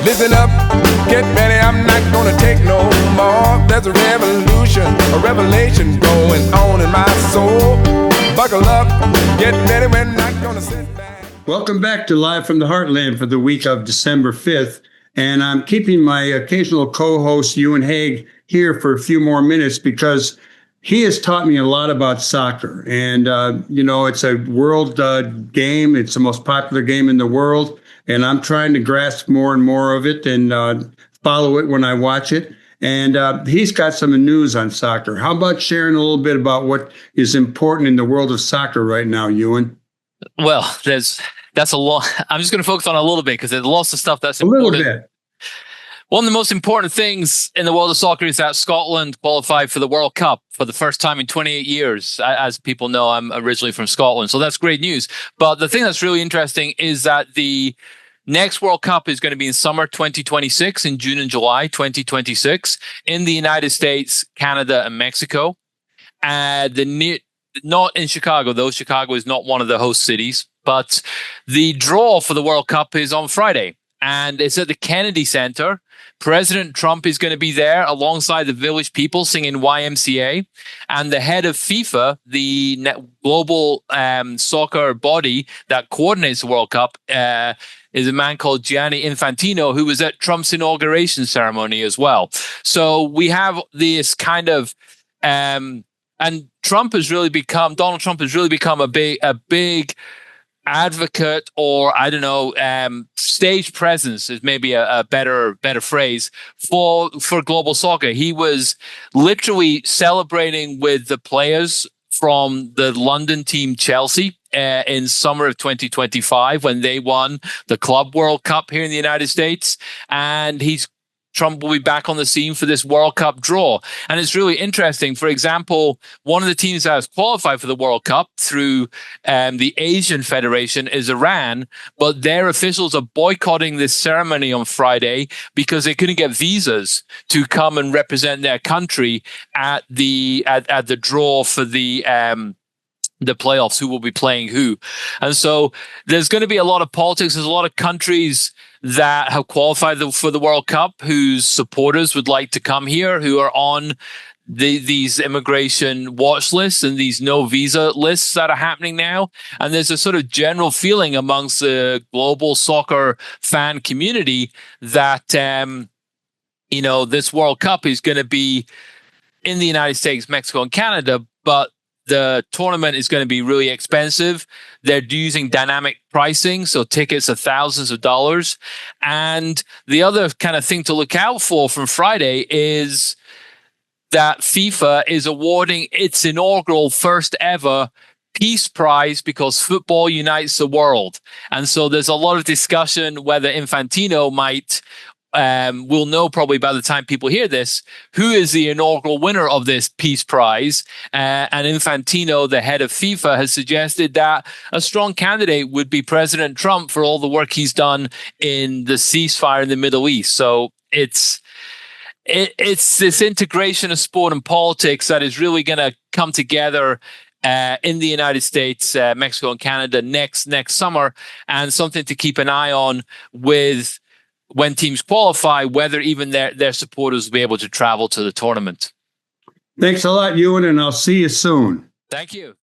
Listen up, get ready, I'm not gonna take no more. There's a revolution, a revelation going on in my soul. Buckle up, get ready, we're not gonna sit back. Welcome back to Live from the Heartland for the week of December 5th. And I'm keeping my occasional co-host, Euan Hague, here for a few more minutes because he has taught me a lot about soccer. And, it's a world game. It's the most popular game in the world. And I'm trying to grasp more and more of it and follow it when I watch it. And he's got some news on soccer. How about sharing a little bit about what is important in the world of soccer right now, Euan? Well, that's a lot. I'm just going to focus on a little bit because there's lots of stuff that's important. A little bit. One of the most important things in the world of soccer is that Scotland qualified for the World Cup for the first time in 28 years. As people know, I'm originally from Scotland, so that's great news. But the thing that's really interesting is that the next World Cup is going to be in summer 2026, in June and July 2026, in the United States, Canada, and Mexico. Not in Chicago, though. Chicago is not one of the host cities. But the draw for the World Cup is on Friday, and it's at the Kennedy Center. President Trump is going to be there alongside the village people singing YMCA. And the head of FIFA, the global soccer body that coordinates the World Cup, is a man called Gianni Infantino, who was at Trump's inauguration ceremony as well. So we have this kind of, and Donald Trump has really become a big advocate, or I don't know, stage presence is maybe a better phrase for global soccer. He was literally celebrating with the players from the London team Chelsea in summer of 2025 when they won the Club World Cup here in the United States, and Trump will be back on the scene for this World Cup draw. And it's really interesting. For example, one of the teams that has qualified for the World Cup through the Asian Federation is Iran, but their officials are boycotting this ceremony on Friday because they couldn't get visas to come and represent their country at the draw for the playoffs, who will be playing who. And so there's going to be a lot of politics. There's a lot of countries that have qualified for the World Cup whose supporters would like to come here, who are on these immigration watch lists and these no visa lists that are happening now. And there's a sort of general feeling amongst the global soccer fan community that, this World Cup is going to be in the United States, Mexico, and Canada, but the tournament is going to be really expensive. They're using dynamic pricing, so tickets are thousands of dollars. And the other kind of thing to look out for from Friday is that FIFA is awarding its inaugural first ever Peace Prize because football unites the world. And so there's a lot of discussion whether Infantino we'll know probably by the time people hear this, who is the inaugural winner of this Peace Prize. And Infantino, the head of FIFA, has suggested that a strong candidate would be President Trump for all the work he's done in the ceasefire in the Middle East. So it's this integration of sport and politics that is really going to come together in the United States, Mexico, and Canada next summer, and something to keep an eye on with when teams qualify, whether even their supporters will be able to travel to the tournament. Thanks a lot, Euan, and I'll see you soon. Thank you.